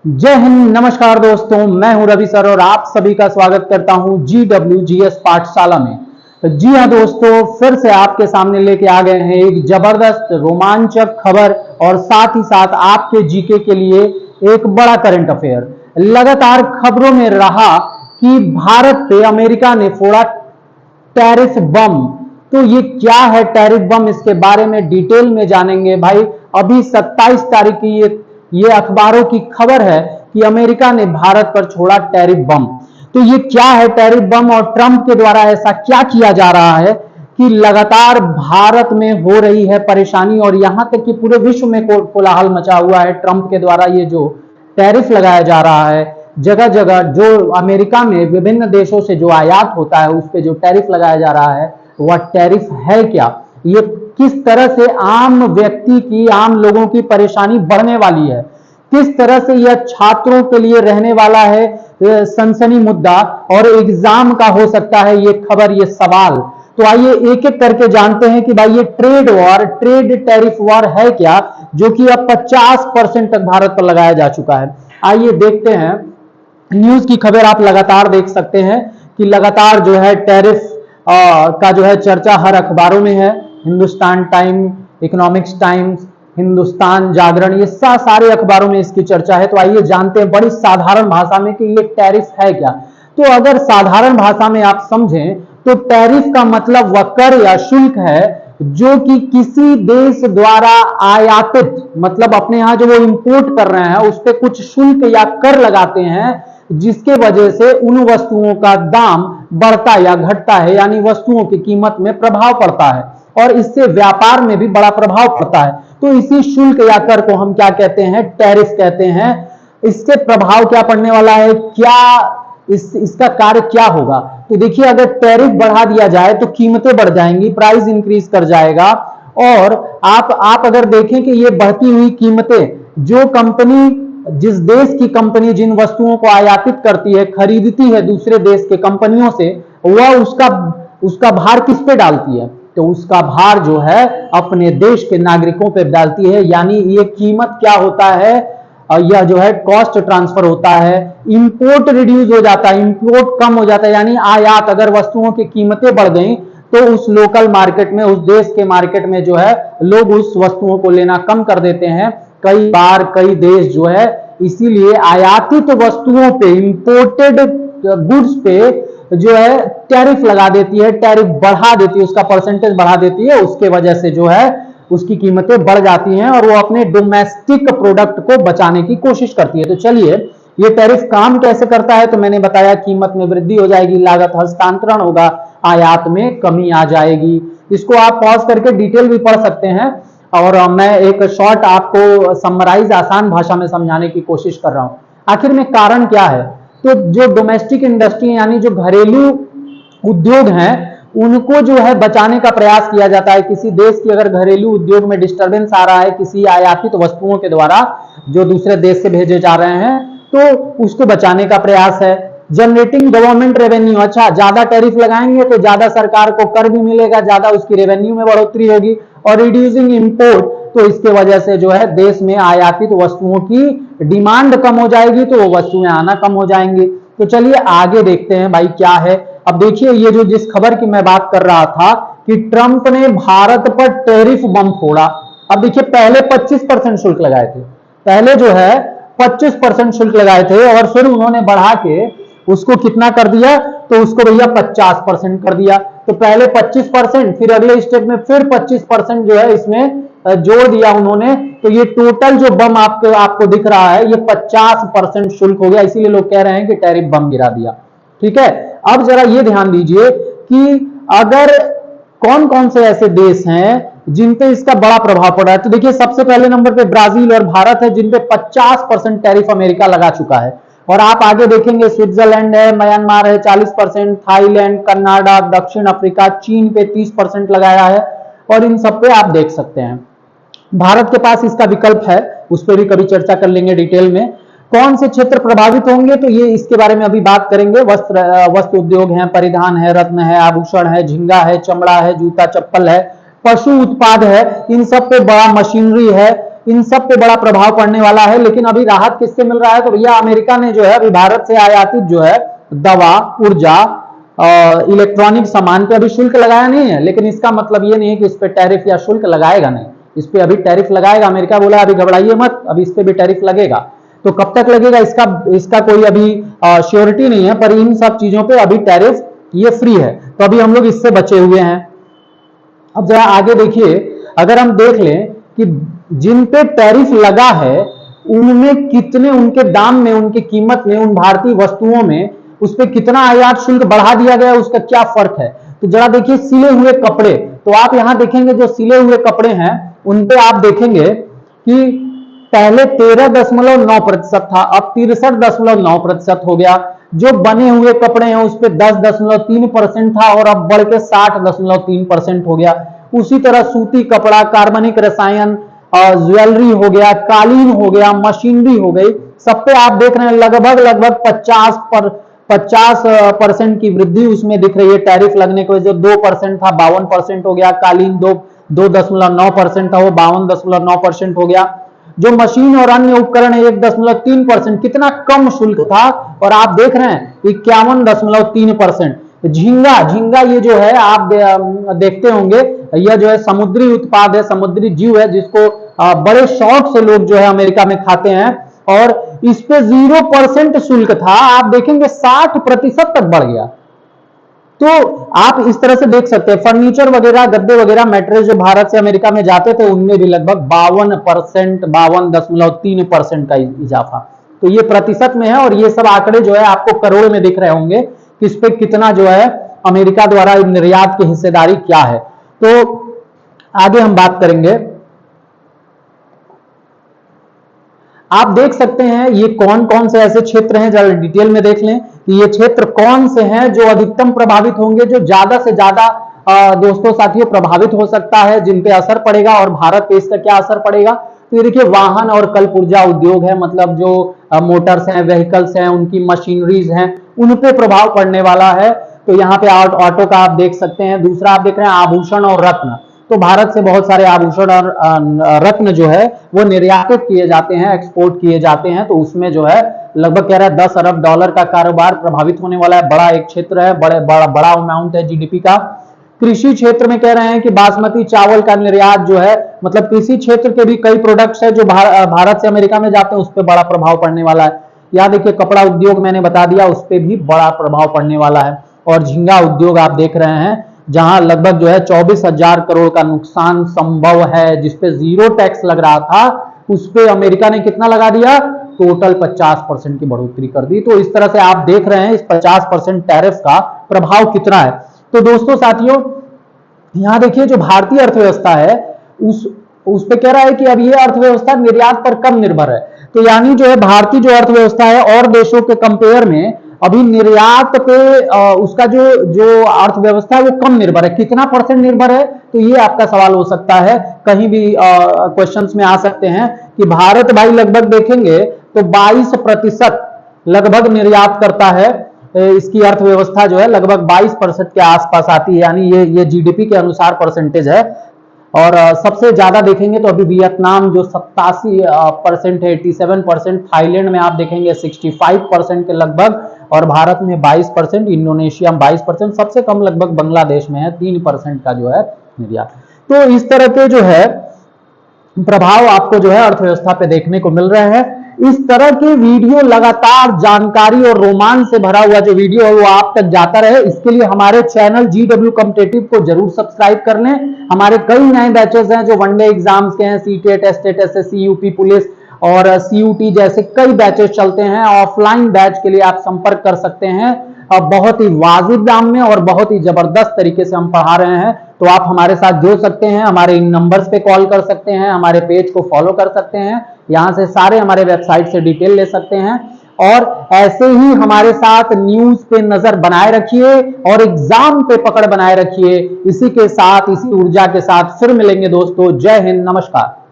जय हिंद। नमस्कार दोस्तों, मैं हूं रवि सर और आप सभी का स्वागत करता हूं GWGS पाठशाला में। तो जी हां दोस्तों, फिर से आपके सामने लेके आ गए हैं एक जबरदस्त रोमांचक खबर और साथ ही साथ आपके जीके के लिए एक बड़ा करंट अफेयर। लगातार खबरों में रहा कि भारत पे अमेरिका ने फोड़ा टैरिफ बम। तो ये क्या है टैरिफ बम, इसके बारे में डिटेल में जानेंगे भाई। अभी 27 तारीख की ये अखबारों की खबर है कि अमेरिका ने भारत पर छोड़ा टैरिफ बम। तो ये क्या है टैरिफ बम और ट्रंप के द्वारा ऐसा क्या किया जा रहा है कि लगातार भारत में हो रही है परेशानी और यहां तक कि पूरे विश्व में कोलाहल मचा हुआ है। ट्रंप के द्वारा ये जो टैरिफ लगाया जा रहा है जगह जगह, जो अमेरिका में विभिन्न देशों से जो आयात होता है उस पर जो टैरिफ लगाया जा रहा है वह टैरिफ है क्या, ये किस तरह से आम व्यक्ति की, आम लोगों की परेशानी बढ़ने वाली है, किस तरह से यह छात्रों के लिए रहने वाला है सनसनी मुद्दा और एग्जाम का हो सकता है ये खबर, ये सवाल। तो आइए एक एक करके जानते हैं कि भाई ये trade war, trade tariff war है क्या, जो कि अब 50% तक भारत पर लगाया जा चुका है। आइए देखते हैं। न्यूज की खबर आप लगातार देख सकते हैं कि लगातार जो है टैरिफ का जो है चर्चा हर अखबारों में है। Hindustan time, economics times, Hindustan Jagran, ये सारे अखबारों में इसकी चर्चा है। तो आइए जानते हैं बड़ी साधारण भाषा में कि ये टैरिफ है क्या। तो अगर साधारण भाषा में आप समझें तो टैरिफ का मतलब वह कर या शुल्क है जो कि किसी देश द्वारा आयातित, मतलब अपने यहां जो वो इंपोर्ट कर रहे हैं उस पर कुछ शुल्क या कर लगाते हैं, जिसके वजह से उन वस्तुओं का दाम बढ़ता या घटता है, यानी वस्तुओं की कीमत में प्रभाव पड़ता है और इससे व्यापार में भी बड़ा प्रभाव पड़ता है। तो इसी शुल्क या कर को हम क्या कहते हैं, टैरिफ कहते हैं। इससे प्रभाव क्या पड़ने वाला है, क्या इसका कार्य क्या होगा। तो देखिए, अगर टैरिफ बढ़ा दिया जाए तो कीमतें बढ़ जाएंगी, प्राइस इंक्रीज कर जाएगा। और आप अगर देखें कि ये बढ़ती हुई कीमतें, जो कंपनी, जिस देश की कंपनी जिन वस्तुओं को आयातित करती है, खरीदती है दूसरे देश के कंपनियों से, वह उसका भार किस पे डालती है, तो उसका भार जो है अपने देश के नागरिकों पे डालती है। यानी ये कीमत क्या होता है, यह जो है कॉस्ट ट्रांसफर होता है, इंपोर्ट रिड्यूस हो जाता है, इंपोर्ट कम हो जाता है। यानी आयात, अगर वस्तुओं की कीमतें बढ़ गई तो उस लोकल मार्केट में, उस देश के मार्केट में जो है लोग उस वस्तुओं को लेना कम कर देते हैं। कई बार कई देश जो है इसीलिए आयातित वस्तुओं पे, इंपोर्टेड गुड्स पे जो है टैरिफ लगा देती है, टैरिफ बढ़ा देती है, उसका परसेंटेज बढ़ा देती है। उसके वजह से जो है उसकी कीमतें बढ़ जाती हैं और वो अपने डोमेस्टिक प्रोडक्ट को बचाने की कोशिश करती है। तो चलिए, ये टैरिफ काम कैसे करता है, तो मैंने बताया कीमत में वृद्धि हो जाएगी, लागत हस्तांतरण होगा, आयात में कमी आ जाएगी। इसको आप पॉज करके डिटेल भी पढ़ सकते हैं और मैं एक शॉर्ट आपको समराइज आसान भाषा में समझाने की कोशिश कर रहा हूं। आखिर में कारण क्या है, तो जो डोमेस्टिक इंडस्ट्री यानी जो घरेलू उद्योग हैं उनको जो है बचाने का प्रयास किया जाता है। किसी देश की अगर घरेलू उद्योग में डिस्टरबेंस आ रहा है किसी आयातित वस्तुओं के द्वारा जो दूसरे देश से भेजे जा रहे हैं, तो उसको बचाने का प्रयास है। जनरेटिंग गवर्नमेंट रेवेन्यू, अच्छा ज्यादा टैरिफ लगाएंगे तो ज्यादा सरकार को कर भी मिलेगा, ज्यादा उसकी रेवेन्यू में बढ़ोतरी होगी। और रिड्यूसिंग इंपोर्ट, तो इसके वजह से जो है देश में आयातित वस्तुओं की डिमांड कम हो जाएगी, तो वो वस्तुएं आना कम हो जाएंगी। तो चलिए आगे देखते हैं भाई क्या है। अब देखिए, ये जो जिस खबर की मैं बात कर रहा था कि ट्रंप ने भारत पर टैरिफ बम फोड़ा। अब देखिए, पहले 25% शुल्क लगाए थे, पहले जो है 25% शुल्क लगाए थे और फिर उन्होंने बढ़ा के उसको कितना कर दिया, तो उसको भैया 50% कर दिया। तो पहले 25%, फिर अगले स्टेप में फिर 25% जो है इसमें जोड़ दिया उन्होंने। तो ये टोटल जो बम आपको दिख रहा है ये 50% शुल्क हो गया। इसीलिए लोग कह रहे हैं कि टैरिफ बम गिरा दिया। ठीक है, अब जरा ये ध्यान दीजिए कि अगर कौन कौन से ऐसे देश हैं जिन पे इसका बड़ा प्रभाव पड़ा है। तो देखिए, सबसे पहले नंबर पे ब्राजील और भारत है, जिन पे 50% टैरिफ अमेरिका लगा चुका है। और आप आगे देखेंगे स्विट्जरलैंड है, म्यांमार है 40%, थाईलैंड, कनाडा, दक्षिण अफ्रीका, चीन पे 30% लगाया है। और इन सब पे आप देख सकते हैं भारत के पास इसका विकल्प है, उस पर भी कभी चर्चा कर लेंगे डिटेल में। कौन से क्षेत्र प्रभावित होंगे, तो ये इसके बारे में अभी बात करेंगे। वस्त्र उद्योग है, परिधान है, रत्न है, आभूषण है, झींगा है, चमड़ा है, जूता चप्पल है, पशु उत्पाद है, इन सब पे बड़ा मशीनरी है, इन सब पे बड़ा प्रभाव पड़ने वाला है। लेकिन अभी राहत किससे मिल रहा है? तो भैया अमेरिका ने जो है अभी भारत से आयातित जो है दवा, ऊर्जा, इलेक्ट्रॉनिक सामान पे अभी शुल्क लगाया नहीं है। लेकिन इसका मतलब ये नहीं है कि इस पे टैरिफ या शुल्क लगाएगा नहीं, इस पे अभी टैरिफ लगाएगा। अमेरिका बोला अभी घबराइए मत, अभी इस पे भी टैरिफ लगेगा। तो कब तक लगेगा इसका कोई अभी श्योरिटी नहीं है, पर इन सब चीजों पे अभी टैरिफ ये फ्री है, तो अभी हम लोग इससे बचे हुए हैं। अब जरा आगे देखिए, अगर हम देख लें कि जिन पे टैरिफ लगा है उनमें कितने, उनके दाम में, उनकी कीमत में, उन भारतीय वस्तुओं में उस पर कितना आयात शुल्क बढ़ा दिया गया, उसका क्या फर्क है। तो जरा देखिए, सिले हुए कपड़े, तो आप यहां देखेंगे जो सिले हुए कपड़े हैं उन पे आप देखेंगे कि पहले 13.9% था, अब 63.9% हो गया। जो बने हुए कपड़े हैं उस पर 10.3% था और अब बढ़ के 60.3% हो गया। उसी तरह सूती कपड़ा, कार्बनिक रसायन, ज्वेलरी हो गया, कालीन हो गया, मशीनरी हो गई, सब पे आप देख रहे हैं लगभग 50% की वृद्धि उसमें दिख रही है टैरिफ लगने को। जो 2% था 52% हो गया, कालीन 2.9% था वो 52.9% हो गया। जो मशीन और अन्य उपकरण है 1.3%, कितना कम शुल्क था, और आप देख रहे हैं 51.3%। झींगा ये जो है आप देखते होंगे, यह जो है समुद्री उत्पाद है, समुद्री जीव है, जिसको बड़े शौक से लोग जो है अमेरिका में खाते हैं, और इस पे 0% शुल्क था, आप देखेंगे 60% तक बढ़ गया। तो आप इस तरह से देख सकते हैं फर्नीचर वगैरह, गद्दे वगैरह, मेटेरियल जो भारत से अमेरिका में जाते थे उनमें भी लगभग 52%, 52.3% का इजाफा। तो ये प्रतिशत में है, और ये सब आंकड़े जो है आपको करोड़ में दिख रहे होंगे कि इस पे कितना जो है अमेरिका द्वारा निर्यात की हिस्सेदारी क्या है। तो आगे हम बात करेंगे। आप देख सकते हैं ये कौन कौन से ऐसे क्षेत्र हैं, जरा डिटेल में देख लें कि ये क्षेत्र कौन से हैं जो अधिकतम प्रभावित होंगे, जो ज्यादा से ज्यादा दोस्तों साथियों प्रभावित हो सकता है, जिन पे असर पड़ेगा, और भारत पे इसका क्या असर पड़ेगा। तो ये देखिए, वाहन और कल्प ऊर्जा उद्योग है, मतलब जो मोटर्स हैं, व्हीकल्स हैं, उनकी मशीनरीज हैं, उन पे प्रभाव पड़ने वाला है। तो यहाँ पे ऑटो का आप देख सकते हैं। दूसरा आप देख रहे हैं आभूषण और रत्न, तो भारत से बहुत सारे आभूषण और रत्न जो है वो निर्यातित किए जाते हैं, एक्सपोर्ट किए जाते हैं। तो उसमें जो है लगभग कह रहा है $10 अरब का कारोबार प्रभावित होने वाला है। बड़ा एक क्षेत्र है, बड़ा अमाउंट है जीडीपी का। कृषि क्षेत्र में कह रहे हैं कि बासमती चावल का निर्यात जो है, मतलब कृषि क्षेत्र के भी कई प्रोडक्ट्स है जो भारत से अमेरिका में जाते हैं, उस पर बड़ा प्रभाव पड़ने वाला है। यहाँ देखिए, कपड़ा उद्योग मैंने बता दिया, उस पर भी बड़ा प्रभाव पड़ने वाला है। और झींगा उद्योग आप देख रहे हैं, जहां लगभग जो है 24,000 करोड़ का नुकसान संभव है, जिसपे 0 टैक्स लग रहा था, उस पे अमेरिका ने कितना लगा दिया, टोटल 50% की बढ़ोतरी कर दी। तो इस तरह से आप देख रहे हैं इस 50% टैरिफ का प्रभाव कितना है। तो दोस्तों साथियों, यहां देखिए जो भारतीय अर्थव्यवस्था है उस पे कह रहा है कि अब ये अर्थव्यवस्था निर्यात पर कम निर्भर है। तो यानी जो है भारतीय जो अर्थव्यवस्था है और देशों के कंपेयर में अभी निर्यात पे उसका जो अर्थव्यवस्था है वो कम निर्भर है। कितना % निर्भर है, तो ये आपका सवाल हो सकता है, कहीं भी क्वेश्चंस में आ सकते हैं कि भारत भाई लगभग देखेंगे तो 22% लगभग निर्यात करता है। इसकी अर्थव्यवस्था जो है लगभग 22% के आसपास आती है, यानी ये जीडीपी के अनुसार परसेंटेज है। और सबसे ज्यादा देखेंगे तो अभी वियतनाम जो 87% है, 87%, थाईलैंड में आप देखेंगे 65% के लगभग, और भारत में 22%, इंडोनेशिया में 22%, सबसे कम लगभग बांग्लादेश में है 3% का जो है निर्यात। तो इस तरह के जो है प्रभाव आपको जो है अर्थव्यवस्था पे देखने को मिल रहे हैं। इस तरह के वीडियो लगातार जानकारी और रोमांच से भरा हुआ जो वीडियो है वो आप तक जाता रहे, इसके लिए हमारे चैनल GW कॉम्पिटिटिव को जरूर सब्सक्राइब कर लें। हमारे कई नए बैचेस हैं जो वनडे एग्जाम्स के हैं, CTET, estate, SSC, UP police और CUT जैसे कई बैचेस चलते हैं। ऑफलाइन बैच के लिए आप संपर्क कर सकते हैं, बहुत ही वाजिब दाम में और बहुत ही जबरदस्त तरीके से हम पढ़ा रहे हैं। तो आप हमारे साथ जुड़ सकते हैं, हमारे इन नंबर्स पे कॉल कर सकते हैं, हमारे पेज को फॉलो कर सकते हैं, यहां से सारे हमारे वेबसाइट से डिटेल ले सकते हैं। और ऐसे ही हमारे साथ न्यूज पे नजर बनाए रखिए और एग्जाम पे पकड़ बनाए रखिए। इसी के साथ, इसी ऊर्जा के साथ फिर मिलेंगे दोस्तों। जय हिंद, नमस्कार।